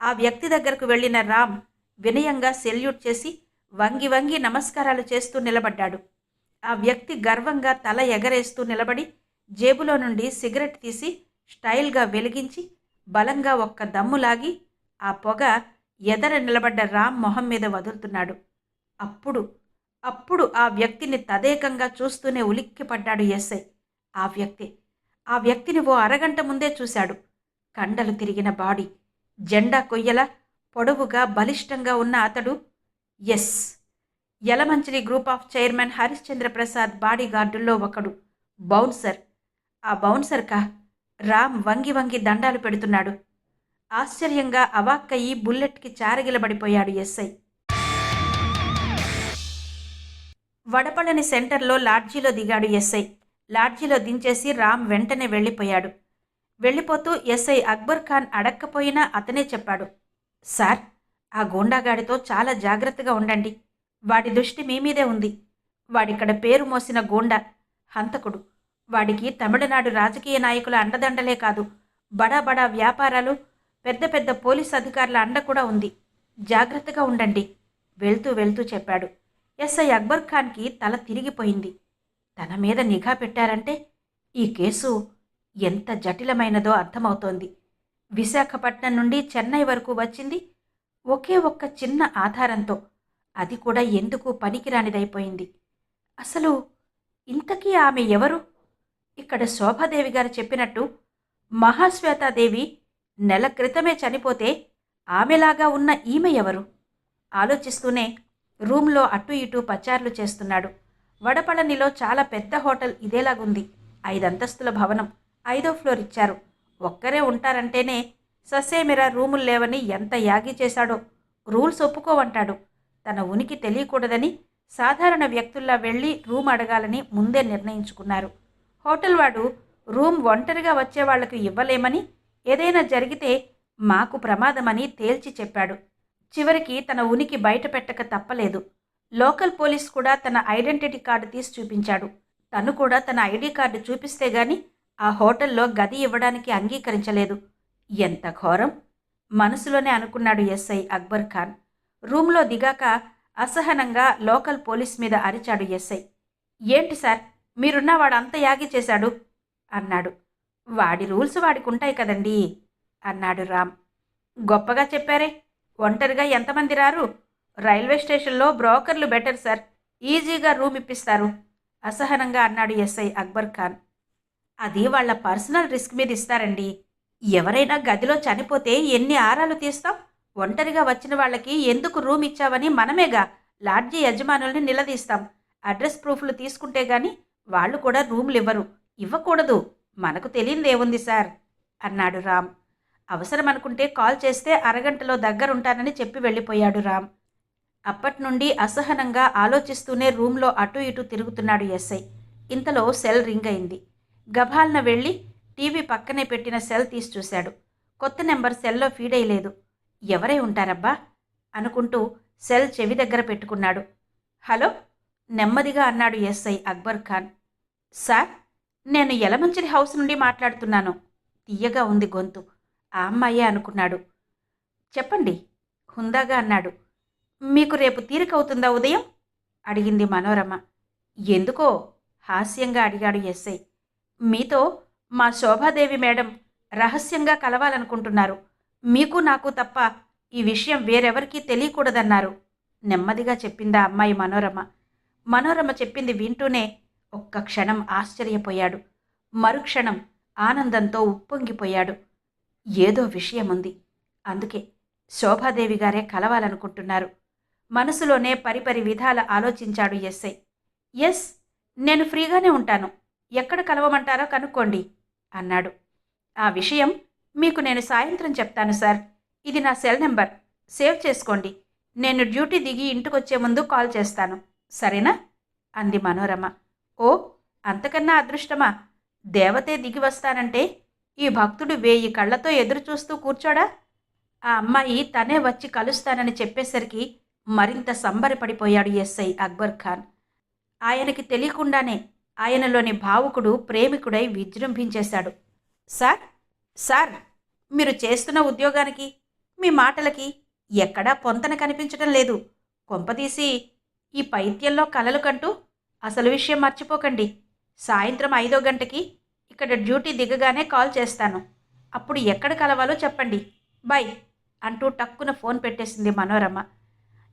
A: ఆ వ్యక్తి దగ్గరకు వెళ్ళిన రామ్ వినయంగా సెల్యూట్ చేసి వంగి వంగి నమస్కారాలు చేస్తూ నిలబడ్డాడు. ఆ వ్యక్తి గర్వంగా తల ఎగరేస్తూ నిలబడి జేబులో నుండి సిగరెట్ తీసి స్టైల్గా వెలిగించి బలంగా ఒక్క దమ్ములాగి ఆ పొగ ఎదర నిలబడ్డ రామ్ మొహం మీద వదులుతున్నాడు. అప్పుడు ఆ వ్యక్తిని తదేకంగా చూస్తూనే ఉలిక్కిపడ్డాడు ఎస్ఐ. ఆ వ్యక్తిని ఓ అరగంట ముందే చూశాడు. కండలు తిరిగిన బాడీ, జెండా కొయ్యలా పొడవుగా బలిష్టంగా ఉన్న అతడు ఎస్, Yalamanchili group of chairman Harishchandra Prasad బాడీగార్డుల్లో ఒకడు, బౌన్సర్. ఆ బౌన్సర్కా రామ్ వంగి వంగి దండాలు పెడుతున్నాడు. ఆశ్చర్యంగా అవాక్కయి బుల్లెట్కి చారగిలబడిపోయాడు ఎస్ఐ. వడపళని సెంటర్లో లాడ్జీలో దిగాడు ఎస్ఐ. లాడ్జీలో దించేసి రామ్ వెంటనే వెళ్ళిపోతూ ఎస్ఐ అక్బర్ ఖాన్ అడక్కపోయినా అతనే చెప్పాడు. సార్, ఆ గూండాగాడితో చాలా జాగ్రత్తగా ఉండండి. వాడి దృష్టి మీ మీదే ఉంది. వాడిక్కడ పేరు మోసిన గూండా, హంతకుడు. వాడికి తమిళనాడు రాజకీయ నాయకుల అండదండలే కాదు, బడా బడా వ్యాపారాలు, పెద్ద పెద్ద పోలీస్ అధికారుల అండ కూడా ఉంది. జాగ్రత్తగా ఉండండి వెళ్తూ చెప్పాడు. ఎస్ఐ అక్బర్ ఖాన్కి తల తిరిగిపోయింది. తన మీద నిఘా పెట్టారంటే ఈ కేసు ఎంత జటిలమైనదో అర్థమవుతోంది. విశాఖపట్నం నుండి చెన్నై వరకు వచ్చింది ఒకే ఒక్క చిన్న ఆధారంతో. అది కూడా ఎందుకు పనికిరానిదైపోయింది. అసలు ఇంతకీ ఆమె ఎవరు? ఇక్కడ శోభాదేవి గారు చెప్పినట్టు మహాశ్వేతాదేవి నెల క్రితమే చనిపోతే ఆమెలాగా ఉన్న ఈమె ఎవరు? ఆలోచిస్తూనే రూంలో అటూ ఇటూ పచార్లు చేస్తున్నాడు. వడపళనిలో చాలా పెద్ద హోటల్ ఇదేలాగుంది. 5 అంతస్తుల భవనం, 5వ ఫ్లోర్ ఇచ్చారు. ఒక్కరే ఉంటారంటేనే ససేమిరా రూములు లేవని ఎంత యాగి చేశాడో. రూల్స్ ఒప్పుకోవంటాడు. తన ఉనికి తెలియకూడదని సాధారణ వ్యక్తుల్లా వెళ్ళి రూమ్ అడగాలని ముందే నిర్ణయించుకున్నారు. హోటల్ వాడు రూమ్ ఒంటరిగా వచ్చేవాళ్లకు ఇవ్వలేమని, ఏదైనా జరిగితే మాకు ప్రమాదమని తేల్చి చెప్పాడు. చివరికి తన ఉనికి బయట పెట్టక తప్పలేదు. లోకల్ పోలీస్ కూడా తన ఐడెంటిటీ కార్డు తీసి చూపించాడు. తను కూడా తన ఐడి కార్డు చూపిస్తే గాని ఆ హోటల్లో గది ఇవ్వడానికి అంగీకరించలేదు. ఎంత ఘోరం! మనసులోనే అనుకున్నాడు ఎస్ఐ అక్బర్ ఖాన్. రూంలో దిగాక అసహనంగా లోకల్ పోలీస్ మీద అరిచాడు ఎస్ఐ. ఏంటి సార్, మీరున్నా వాడు అంత యాగి చేశాడు అన్నాడు. వాడి రూల్స్ వాడికుంటాయి కదండీ అన్నాడు రామ్. గొప్పగా చెప్పారే. ఒంటరిగా ఎంతమంది రారు? రైల్వే స్టేషన్లో బ్రోకర్లు బెటర్ సార్, ఈజీగా రూమ్ ఇప్పిస్తారు అసహనంగా అన్నాడు ఎస్ఐ అక్బర్ ఖాన్. అది వాళ్ళ పర్సనల్ రిస్క్ మీద ఇస్తారండి. ఎవరైనా గదిలో చనిపోతే ఎన్ని ఆరాలు తీస్తాం? ఒంటరిగా వచ్చిన వాళ్ళకి ఎందుకు రూమ్ ఇచ్చావని మనమేగా లాడ్జీ యజమానుల్ని నిలదీస్తాం. అడ్రస్ ప్రూఫ్లు తీసుకుంటే గాని వాళ్ళు కూడా రూమ్లు ఇవ్వకూడదు. మనకు తెలియదేముంది సార్ అన్నాడు రామ్. అవసరం అనుకుంటే కాల్ చేస్తే అరగంటలో దగ్గరుంటానని చెప్పి వెళ్ళిపోయాడు రామ్. అప్పట్నుండి అసహనంగా ఆలోచిస్తూనే రూంలో అటూ ఇటూ తిరుగుతున్నాడు ఎస్ఐ. ఇంతలో సెల్ రింగ్ అయింది. గభాల్న వెళ్ళి టీవీ పక్కనే పెట్టిన సెల్ తీసి చూశాడు. కొత్త నెంబర్ సెల్లో ఫీడ్ అయ్యలేదు. ఎవరై ఉంటారబ్బా అనుకుంటూ సెల్ చెవి దగ్గర పెట్టుకున్నాడు. హలో, నెమ్మదిగా అన్నాడు ఎస్ఐ అక్బర్ ఖాన్. సార్, నేను యలమంచిలి హౌస్ నుండి మాట్లాడుతున్నాను. తీయగా ఉంది గొంతు. ఆ అమ్మాయే అనుకున్నాడు. చెప్పండి హుందాగా అన్నాడు. మీకు రేపు తీరికవుతుందా ఉదయం అడిగింది మనోరమ. ఎందుకో హాస్యంగా అడిగాడు ఎస్ఐ. మీతో మా శోభాదేవి మేడం రహస్యంగా కలవాలనుకుంటున్నారు. మీకు నాకు తప్ప ఈ విషయం వేరెవరికీ తెలియకూడదన్నారు నెమ్మదిగా చెప్పిందా అమ్మాయి మనోరమ. మనోరమ చెప్పింది వింటూనే ఒక్క క్షణం ఆశ్చర్యపోయాడు. మరుక్షణం ఆనందంతో ఉప్పొంగిపోయాడు. ఏదో విషయముంది, అందుకే శోభాదేవి గారే కలవాలనుకుంటున్నారు. మనసులోనే పరిపరి విధాల ఆలోచించాడు ఎస్ఐ. ఎస్, నేను ఫ్రీగానే ఉంటాను. ఎక్కడ కలవమంటారో కనుక్కోండి అన్నాడు. ఆ విషయం మీకు నేను సాయంత్రం చెప్తాను సార్. ఇది నా సెల్ నెంబర్, సేవ్ చేసుకోండి. నేను డ్యూటీ దిగి ఇంటికొచ్చే ముందు కాల్ చేస్తాను, సరేనా అంది మనోరమ. ఓ, అంతకన్నా అదృష్టమా? దేవతే దిగి వస్తానంటే ఈ భక్తుడు 1000 కళ్లతో ఎదురుచూస్తూ కూర్చోడా? ఆ అమ్మాయి తనే వచ్చి కలుస్తానని చెప్పేసరికి మరింత సంబరపడిపోయాడు ఎస్ఐ అక్బర్ ఖాన్. ఆయనకి తెలియకుండానే ఆయనలోని భావుకుడు ప్రేమికుడై విజృంభించేశాడు. సార్, సార్, మీరు చేస్తున్న ఉద్యోగానికి మీ మాటలకి ఎక్కడా పొంతన కనిపించడం లేదు. కొంపదీసి ఈ పైత్యంలో కలలు కంటూ అసలు విషయం మర్చిపోకండి. సాయంత్రం 5వ గంటకి ఇక్కడ డ్యూటీ దిగగానే కాల్ చేస్తాను. అప్పుడు ఎక్కడ కలవాలో చెప్పండి. బై అంటూ టక్కున ఫోన్ పెట్టేసింది మనోరమ.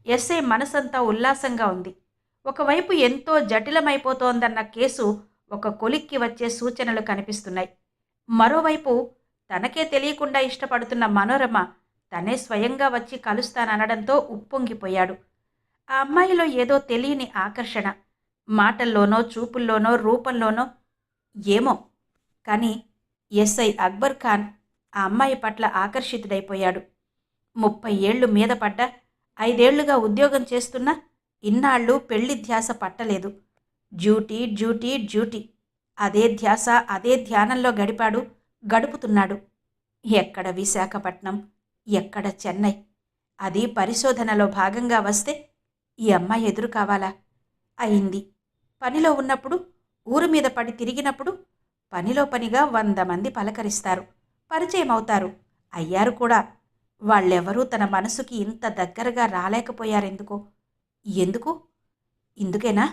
A: ఎస్ఐ మనసంతా ఉల్లాసంగా ఉంది. ఒకవైపు ఎంతో జటిలమైపోతోందన్న కేసు ఒక కొలిక్కి వచ్చే సూచనలు కనిపిస్తున్నాయి. మరోవైపు తనకే తెలియకుండా ఇష్టపడుతున్న మనోరమ తనే స్వయంగా వచ్చి కలుస్తాననడంతో ఉప్పొంగిపోయాడు. ఆ అమ్మాయిలో ఏదో తెలియని ఆకర్షణ, మాటల్లోనో చూపుల్లోనో రూపంలోనో ఏమో, కానీ ఎస్ఐ అక్బర్ ఖాన్ ఆ అమ్మాయి పట్ల ఆకర్షితుడైపోయాడు. 30 ఏళ్లు మీద పడ్డ, 5 ఏళ్లుగా ఉద్యోగం చేస్తున్నా ఇన్నాళ్ళు పెళ్లి ధ్యాస పట్టలేదు. డ్యూటీ డ్యూటీ డ్యూటీ, అదే ధ్యాస అదే ధ్యానంలో గడుపుతున్నాడు. ఎక్కడ విశాఖపట్నం, ఎక్కడ చెన్నై, అది పరిశోధనలో భాగంగా వస్తే ఈ అమ్మాయి ఎదురు కావాలా? అయింది. పనిలో ఉన్నప్పుడు, ఊరు మీద పడి తిరిగినప్పుడు పనిలో పనిగా 100 మంది పలకరిస్తారు, పరిచయం అవుతారు, అయ్యారు కూడా. వాళ్ళెవరూ తన మనసుకి ఇంత దగ్గరగా రాలేకపోయారెందుకో? ఎందుకు? ఇందుకేనా?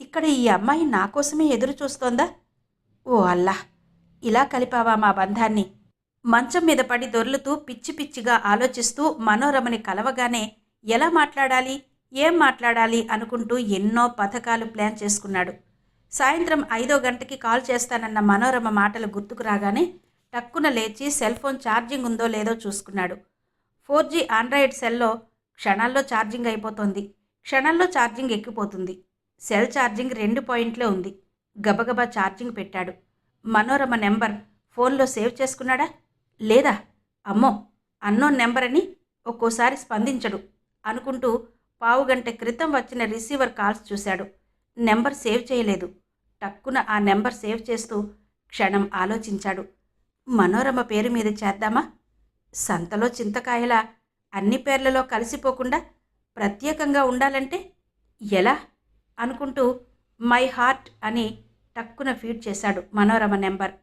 A: ఇక్కడ ఈ అమ్మాయి నా కోసమే ఎదురు చూస్తోందా? ఓ అల్లాహ్, ఇలా కలిపావా మా బంధాన్ని? మంచం మీద పడి దొర్లుతూ పిచ్చి పిచ్చిగా ఆలోచిస్తూ మనోరమని కలవగానే ఎలా మాట్లాడాలి, ఏం మాట్లాడాలి అనుకుంటూ ఎన్నో పథకాలు ప్లాన్ చేసుకున్నాడు. సాయంత్రం 5 గంటకి కాల్ చేస్తానన్న మనోరమ మాటలు గుర్తుకు రాగానే టక్కున లేచి సెల్ ఫోన్ ఛార్జింగ్ ఉందో లేదో చూసుకున్నాడు. 4G ఆండ్రాయిడ్ సెల్లో క్షణాల్లో ఛార్జింగ్ అయిపోతోంది. క్షణాల్లో ఛార్జింగ్ ఎక్కిపోతుంది. సెల్ ఛార్జింగ్ 2 పాయింట్లే ఉంది. గబగబా ఛార్జింగ్ పెట్టాడు. మనోరమ నెంబర్ ఫోన్లో సేవ్ చేసుకున్నాడా? లేదా? అమ్మో, అన్నోన్ నెంబర్ అని ఒక్కోసారి స్పందించడు అనుకుంటూ పావుగంట క్రితం వచ్చిన రిసీవర్ కాల్స్ చూశాడు. నెంబర్ సేవ్ చేయలేదు. టక్కున ఆ నెంబర్ సేవ్ చేస్తూ క్షణం ఆలోచించాడు. మనోరమ పేరు మీద చేద్దామా? సంతలో చింతకాయలా అన్ని పేర్లలో కలిసిపోకుండా ప్రత్యేకంగా ఉండాలంటే ఎలా అనుకుంటూ మై హార్ట్ అని టక్కున ఫీడ్ చేశాడు మనోరమ నెంబర్.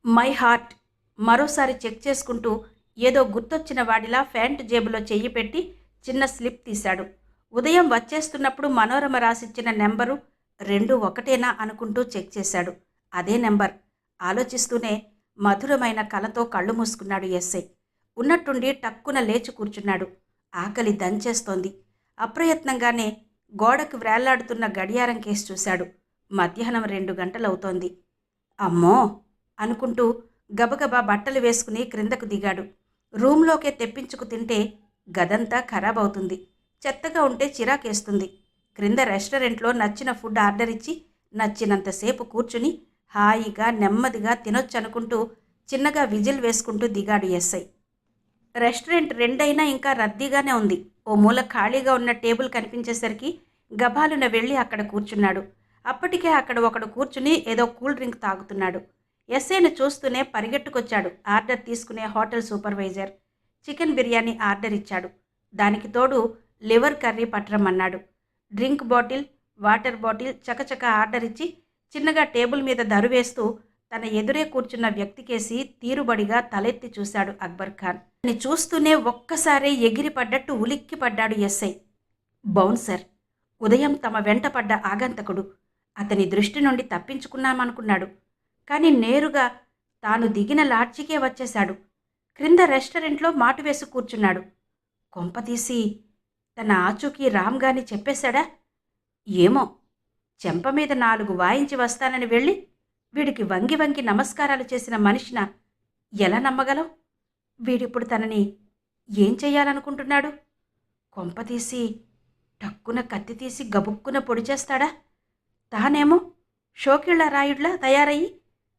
A: My heart. మరోసారి చెక్ చేసుకుంటూ ఏదో గుర్తొచ్చిన వాడిలా ప్యాంట్ జేబులో చెయ్యి పెట్టి చిన్న స్లిప్ తీశాడు. ఉదయం వచ్చేస్తున్నప్పుడు మనోరమ రాసిచ్చిన నెంబరు 2 ఒకటేనా అనుకుంటూ చెక్ చేశాడు. అదే నెంబర్. ఆలోచిస్తూనే మధురమైన కలతో కళ్ళు మూసుకున్నాడు ఎస్ఐ. ఉన్నట్టుండి టక్కున లేచి కూర్చున్నాడు. ఆకలి దంచేస్తోంది. అప్రయత్నంగానే గోడకు వ్రేళ్లాడుతున్న గడియారం కేసు చూశాడు. మధ్యాహ్నం 2 గంటలవుతోంది. అమ్మో అనుకుంటూ గబగబా బట్టలు వేసుకుని క్రిందకు దిగాడు. రూమ్లోకే తెప్పించుకు తింటే గదంతా ఖరాబ్ అవుతుంది. చెత్తగా ఉంటే చిరాకేస్తుంది. క్రింద రెస్టారెంట్లో నచ్చిన ఫుడ్ ఆర్డర్ ఇచ్చి నచ్చినంతసేపు కూర్చుని హాయిగా నెమ్మదిగా తినొచ్చనుకుంటూ చిన్నగా విజిల్ వేసుకుంటూ దిగాడు ఎస్ఐ. రెస్టారెంట్ 2 అయినా ఇంకా రద్దీగానే ఉంది. ఓ మూల ఖాళీగా ఉన్న టేబుల్ కనిపించేసరికి గబాలున వెళ్ళి అక్కడ కూర్చున్నాడు. అప్పటికే అక్కడ ఒకడు కూర్చుని ఏదో కూల్ డ్రింక్ తాగుతున్నాడు. ఎస్ఐని చూస్తూనే పరిగెట్టుకొచ్చాడు ఆర్డర్ తీసుకునే hotel supervisor. Chicken biryani order ఇచ్చాడు. దానికి తోడు లివర్ కర్రీ పట్టరమన్నాడు. డ్రింక్ బాటిల్, వాటర్ బాటిల్ చకచక ఆర్డర్ ఇచ్చి చిన్నగా టేబుల్ మీద దరువేస్తూ తన ఎదురే కూర్చున్న వ్యక్తికేసి తీరుబడిగా తలెత్తి చూశాడు అక్బర్ ఖాన్. అతన్ని చూస్తూనే ఒక్కసారే ఎగిరిపడ్డట్టు ఉలిక్కి పడ్డాడు ఎస్ఐ. బౌన్సర్, ఉదయం తమ వెంట పడ్డ ఆగంతకుడు. అతని దృష్టి నుండి తప్పించుకున్నామనుకున్నాడు. కానీ నేరుగా తాను దిగిన లాడ్జికే వచ్చేశాడు. క్రింద రెస్టారెంట్లో మాటు వేసి కూర్చున్నాడు. కొంపతీసి తన ఆచూకీ రామ్గాని చెప్పేశాడా? ఏమో, చెంప మీద 4 వాయించి వస్తానని వెళ్ళి వీడికి వంగి వంగి నమస్కారాలు చేసిన మనిషిన ఎలా నమ్మగలం? వీడిప్పుడు తనని ఏం చెయ్యాలనుకుంటున్నాడు? కొంపతీసి టక్కున కత్తి తీసి గబుక్కున పొడి చేస్తాడా? తానేమో షోకిళ్ళ రాయుడ్లా తయారయ్యి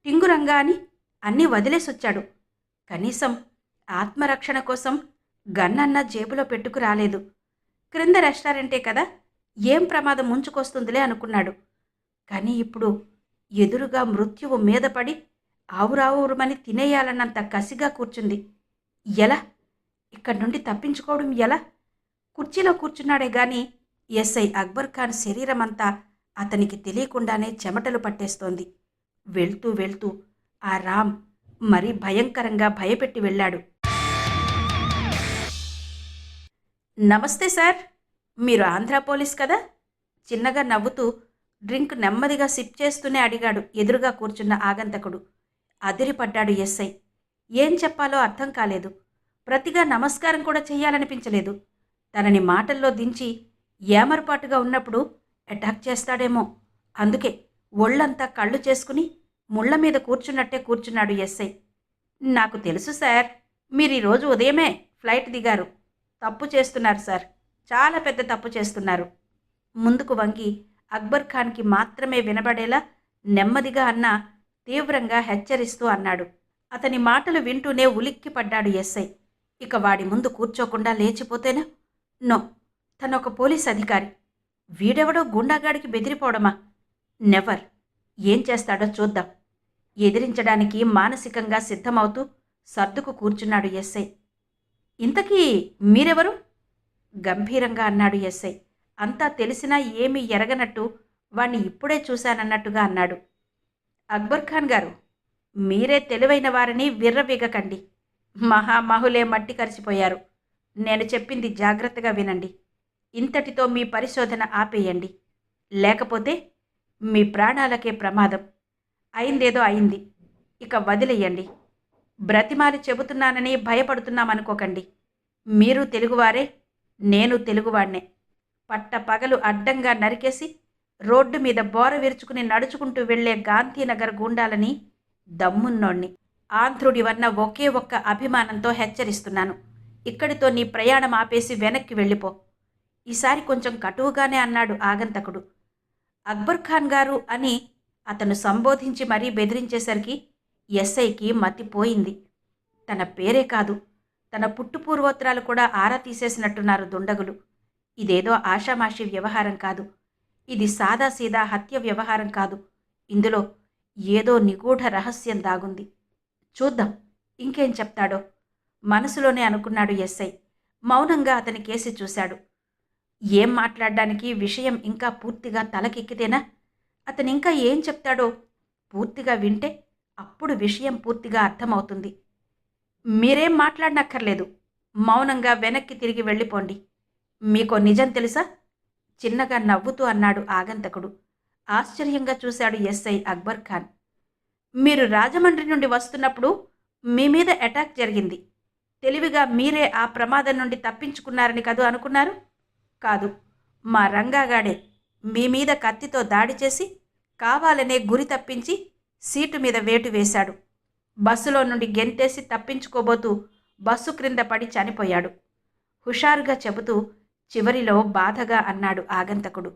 A: టింగురంగా అని అన్నీ వదిలేసొచ్చాడు. కనీసం ఆత్మరక్షణ కోసం గన్నన్న జేబులో పెట్టుకు రాలేదు. క్రింద రెస్టారెంటే కదా, ఏం ప్రమాదం ముంచుకొస్తుందిలే అనుకున్నాడు. కానీ ఇప్పుడు ఎదురుగా మృత్యువు మీద పడి ఆవురావురుమని తినేయాలన్నంత కసిగా కూర్చుంది. ఎలా? ఇక్కడి నుండి తప్పించుకోవడం ఎలా? కుర్చీలో కూర్చున్నాడే గాని ఎస్ఐ అక్బర్ ఖాన్ శరీరమంతా అతనికి తెలియకుండానే చెమటలు పట్టేస్తోంది. వెళ్తూ వెళ్తూ ఆ రామ్ మరీ భయంకరంగా భయపెట్టి వెళ్ళాడు. నమస్తే సార్, మీరు ఆంధ్ర పోలీస్ కదా? చిన్నగా నవ్వుతూ డ్రింక్ నెమ్మదిగా సిప్ చేస్తూనే అడిగాడు ఎదురుగా కూర్చున్న ఆగంతకుడు. అదిరిపడ్డాడు ఎస్ఐ. ఏం చెప్పాలో అర్థం కాలేదు. ప్రతిగా నమస్కారం కూడా చెయ్యాలనిపించలేదు. తనని మాటల్లో దించి ఏమరపాటుగా ఉన్నప్పుడు అటాక్ చేస్తాడేమో, అందుకే ఒళ్ళంతా కళ్ళు చేసుకుని ముళ్ల మీద కూర్చున్నట్టే కూర్చున్నాడు ఎస్ఐ. నాకు తెలుసు సార్, మీరు ఈరోజు ఉదయమే ఫ్లైట్ దిగారు. తప్పు చేస్తున్నారు సార్, చాలా పెద్ద తప్పు చేస్తున్నారు. ముందుకు వంగి అక్బర్ ఖాన్కి మాత్రమే వినబడేలా నెమ్మదిగా అన్నా తీవ్రంగా హెచ్చరిస్తూ అన్నాడు. అతని మాటలు వింటూనే ఉలిక్కి పడ్డాడు ఎస్ఐ. ఇక వాడి ముందు కూర్చోకుండా లేచిపోతేనా? నో, తనొక పోలీస్ అధికారి. వీడెవడో గుండాగాడికి బెదిరిపోవడమా? నెవర్. ఏం చేస్తాడో చూద్దాం. ఎదిరించడానికి మానసికంగా సిద్ధమవుతూ సర్దుకు కూర్చున్నాడు ఎస్ఐ. ఇంతకీ మీరెవరు? గంభీరంగా అన్నాడు ఎస్ఐ. అంతా తెలిసినా ఏమీ ఎరగనట్టు వాణ్ణి ఇప్పుడే చూశానన్నట్టుగా అన్నాడు. అక్బర్ ఖాన్ గారు, మీరే తెలివైన వారిని విర్రవీగకండి. మహామహులే మట్టి కరిచిపోయారు. నేను చెప్పింది జాగ్రత్తగా వినండి. ఇంతటితో మీ పరిశోధన ఆపేయండి. లేకపోతే మీ ప్రాణాలకే ప్రమాదం. అయిందేదో అయింది, ఇక వదిలేయండి. బ్రతిమాలి చెబుతున్నానని భయపడుతున్నామనుకోకండి. మీరు తెలుగువారే, నేను తెలుగువాడినే. పట్టపగలు అడ్డంగా నరికేసి రోడ్డు మీద బోర విరుచుకుని నడుచుకుంటూ వెళ్లే గాంధీనగర్ గూండాలని దమ్మున్నోణ్ణి. ఆంధ్రుడి వన్న ఒకే ఒక్క అభిమానంతో హెచ్చరిస్తున్నాను. ఇక్కడితో నీ ప్రయాణం ఆపేసి వెనక్కి వెళ్ళిపో. ఈసారి కొంచెం కటువుగానే అన్నాడు ఆగంతకుడు. అక్బర్ ఖాన్ గారు అని అతను సంబోధించి మరీ బెదిరించేసరికి ఎస్ఐకి మతిపోయింది. తన పేరే కాదు, తన పుట్టుపూర్వోత్తరాలు కూడా ఆరా తీసేసినట్టున్నారు దుండగులు. ఇదేదో ఆషామాషి వ్యవహారం కాదు. ఇది సాదాసీదా హత్య వ్యవహారం కాదు. ఇందులో ఏదో నిగూఢ రహస్యం దాగుంది. చూద్దాం ఇంకేం చెప్తాడో మనసులోనే అనుకున్నాడు ఎస్ఐ. మౌనంగా అతని కేసి చూశాడు. ఏం మాట్లాడడానికి విషయం ఇంకా పూర్తిగా తలకెక్కితేనా? అతనింకా ఏం చెప్తాడో పూర్తిగా వింటే అప్పుడు విషయం పూర్తిగా అర్థమవుతుంది. మీరేం మాట్లాడనక్కర్లేదు, మౌనంగా వెనక్కి తిరిగి వెళ్ళిపోండి. మీకో నిజం తెలుసా? చిన్నగా నవ్వుతూ అన్నాడు ఆగంతకుడు. ఆశ్చర్యంగా చూశాడు ఎస్ఐ అక్బర్ ఖాన్. మీరు రాజమండ్రి నుండి వస్తున్నప్పుడు మీ మీద అటాక్ జరిగింది. తెలివిగా మీరే ఆ ప్రమాదం నుండి తప్పించుకున్నారని కదూ అనుకున్నారు? కాదు, మా రంగాగాడే మీ మీద కత్తితో దాడి చేసి కావాలనే గురి తప్పించి సీటు మీద వేటు వేశాడు. బస్సులో నుండి గెంతేసి తప్పించుకోబోతూ బస్సు క్రింద పడి చనిపోయాడు. హుషారుగా చెబుతూ చివరిలో బాధగా అన్నాడు ఆగంతకుడు.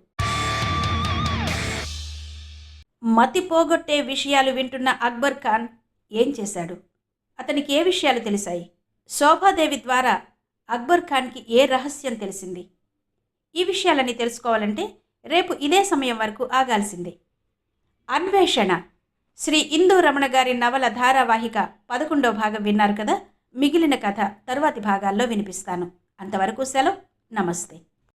A: మతి పోగొట్టే విషయాలు వింటున్న అక్బర్ ఖాన్ ఏం చేశాడు? అతనికి ఏ విషయాలు తెలిసాయి? శోభాదేవి ద్వారా అక్బర్ ఖాన్కి ఏ రహస్యం తెలిసింది? ఈ విషయాలని తెలుసుకోవాలంటే రేపు ఇదే సమయం వరకు ఆగాల్సిందే. అన్వేషణ శ్రీ ఇందూ రమణ గారి నవల ధారావాహిక 11వ భాగం విన్నారు కదా. మిగిలిన కథ తరువాతి భాగాల్లో వినిపిస్తాను. అంతవరకు సెలవు. నమస్తే.